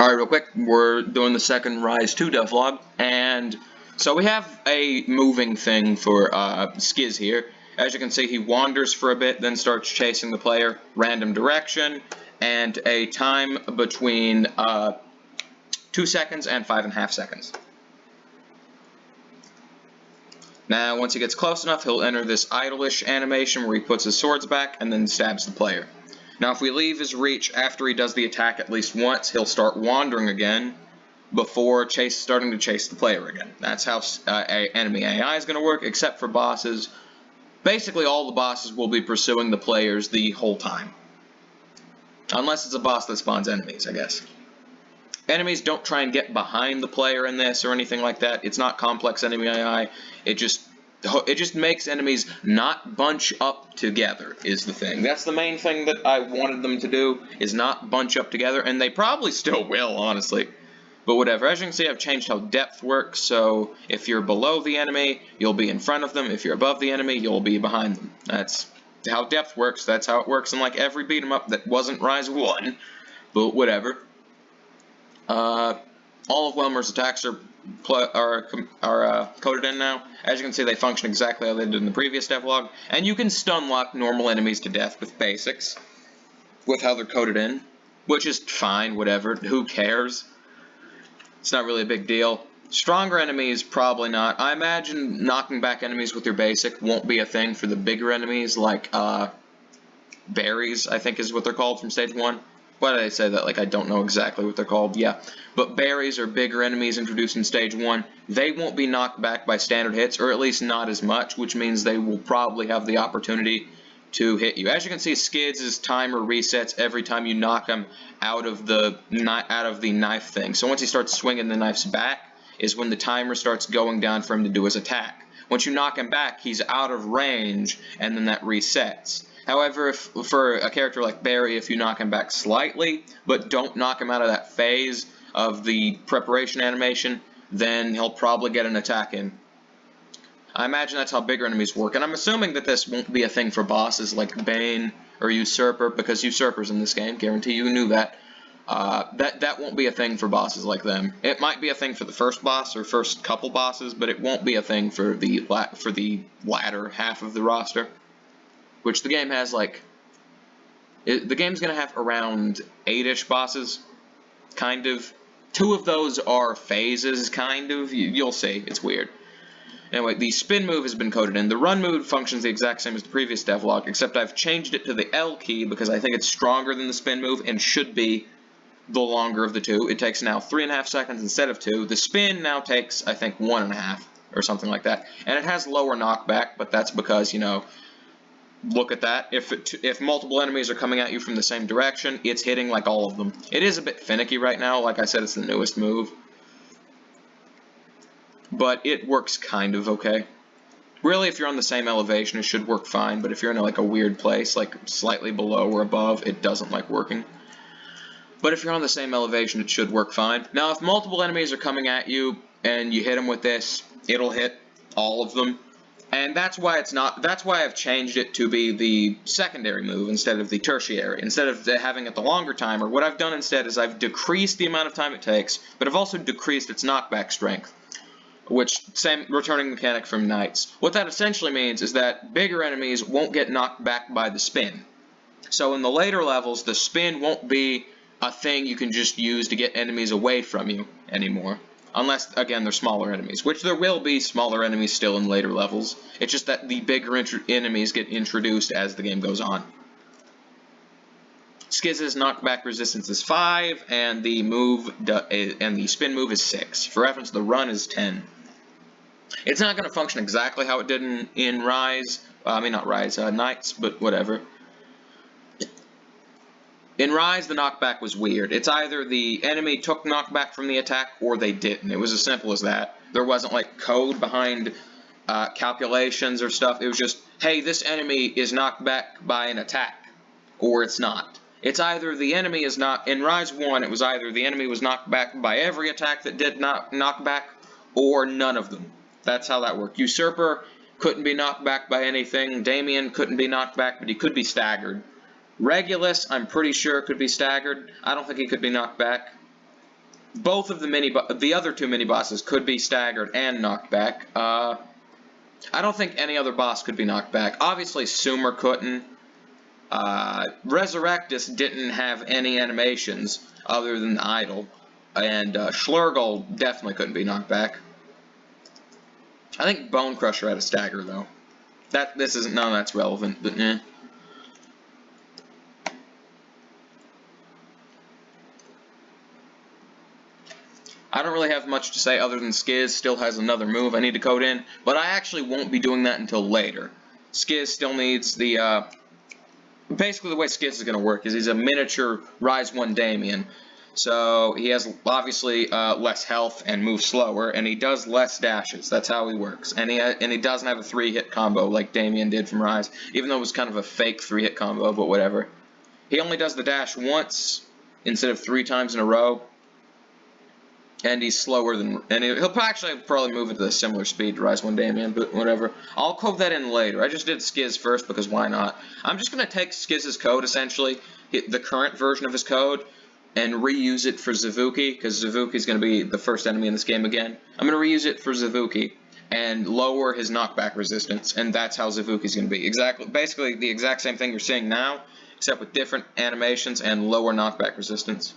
Alright, real quick, we're doing the second Rise 2 devlog, and so we have a moving thing for Skiz here. As you can see, he wanders for a bit, then starts chasing the player, random direction, and a time between 2 seconds and 5.5 seconds. Now, once he gets close enough, he'll enter this idle-ish animation where he puts his swords back and then stabs the player. Now, if we leave his reach after he does the attack at least once, he'll start wandering again before starting to chase the player again. That's how enemy AI is going to work, except for bosses. Basically, all the bosses will be pursuing the players the whole time. Unless it's a boss that spawns enemies, I guess. Enemies don't try and get behind the player in this or anything like that. It's not complex enemy AI. It just makes enemies not bunch up together is the thing. That's the main thing that I wanted them to do, is not bunch up together, and they probably still will, honestly. But whatever. As you can see, I've changed how depth works, so if you're below the enemy, you'll be in front of them. If you're above the enemy, you'll be behind them. That's how depth works. That's how it works in like every beat 'em up that wasn't Rise 1. But whatever. All of Welmer's attacks are coded in now. As you can see, they function exactly how they did in the previous devlog, and you can stun lock normal enemies to death with basics, with how they're coded in, which is fine, whatever, who cares? It's not really a big deal. Stronger enemies, probably not. I imagine knocking back enemies with your basic won't be a thing for the bigger enemies, like, berries, I think is what they're called from stage 1. Why did I say that? Like, I don't know exactly what they're called. Yeah. But berries are bigger enemies introduced in stage 1. They won't be knocked back by standard hits, or at least not as much, which means they will probably have the opportunity to hit you. As you can see, Skids' timer resets every time you knock him out of the knife thing. So once he starts swinging the knives back is when the timer starts going down for him to do his attack. Once you knock him back, he's out of range, and then that resets. However, for a character like Barry, if you knock him back slightly, but don't knock him out of that phase of the preparation animation, then he'll probably get an attack in. I imagine that's how bigger enemies work, and I'm assuming that this won't be a thing for bosses like Bane or Usurper, because Usurper's in this game, guarantee you knew that. That won't be a thing for bosses like them. It might be a thing for the first boss or first couple bosses, but it won't be a thing for the latter half of the roster. Which the game has, like, the game's going to have around 8-ish bosses, kind of. 2 of those are phases, kind of. You'll see. It's weird. Anyway, the spin move has been coded in. The run move functions the exact same as the previous devlog, except I've changed it to the L key because I think it's stronger than the spin move and should be the longer of the 2. It takes now 3.5 seconds instead of 2. The spin now takes, I think, 1.5 or something like that. And it has lower knockback, but that's because, you know, look at that. If multiple enemies are coming at you from the same direction, it's hitting like all of them. It is a bit finicky right now. Like I said, it's the newest move. But it works kind of okay. Really, if you're on the same elevation, it should work fine. But if you're in like a weird place, like slightly below or above, it doesn't like working. But if you're on the same elevation, it should work fine. Now, if multiple enemies are coming at you and you hit them with this, it'll hit all of them. And that's why I've changed it to be the secondary move instead of the tertiary. Instead of having it the longer timer, what I've done instead is I've decreased the amount of time it takes, but I've also decreased its knockback strength, which, same returning mechanic from Knights. What that essentially means is that bigger enemies won't get knocked back by the spin. So in the later levels, the spin won't be a thing you can just use to get enemies away from you anymore. Unless, again, they're smaller enemies, which there will be smaller enemies still in later levels. It's just that the bigger enemies get introduced as the game goes on. Skiz's knockback resistance is 5, and the spin move is 6. For reference, the run is 10. It's not going to function exactly how it did in Rise. I mean, not Rise, Knights, but whatever. In Rise, the knockback was weird. It's either the enemy took knockback from the attack or they didn't. It was as simple as that. There wasn't like code behind calculations or stuff. It was just, hey, this enemy is knocked back by an attack, or it's not. It's either the enemy is not. In Rise 1, it was either the enemy was knocked back by every attack that did not knock back, or none of them. That's how that worked. Usurper couldn't be knocked back by anything. Damien couldn't be knocked back, but he could be staggered. Regulus, I'm pretty sure, could be staggered. I don't think he could be knocked back. both of the other two mini bosses could be staggered and knocked back. I don't think any other boss could be knocked back. Obviously, Sumer couldn't. Resurrectus didn't have any animations other than idle, and Schlurgle definitely couldn't be knocked back. I think Bone Crusher had a stagger though. This isn't none of that's relevant, but eh. I don't really have much to say other than Skiz still has another move I need to code in, but I actually won't be doing that until later. Skiz still needs the, basically the way Skiz is going to work is he's a miniature Rise 1 Damien. So he has obviously less health and moves slower, and he does less dashes. That's how he works. And he doesn't have a 3-hit combo like Damien did from Rise, even though it was kind of a fake 3-hit combo, but whatever. He only does the dash once instead of 3 times in a row. And he's slower than, and he'll actually probably move at a similar speed to Rise 1 Damien, but whatever. I'll code that in later. I just did Skiz first because why not? I'm just going to take Skiz's code, essentially, hit the current version of his code, and reuse it for Zavuki, because Zavuki's going to be the first enemy in this game again. I'm going to reuse it for Zavuki, and lower his knockback resistance, and that's how Zavuki's going to be. Basically the exact same thing you're seeing now, except with different animations and lower knockback resistance.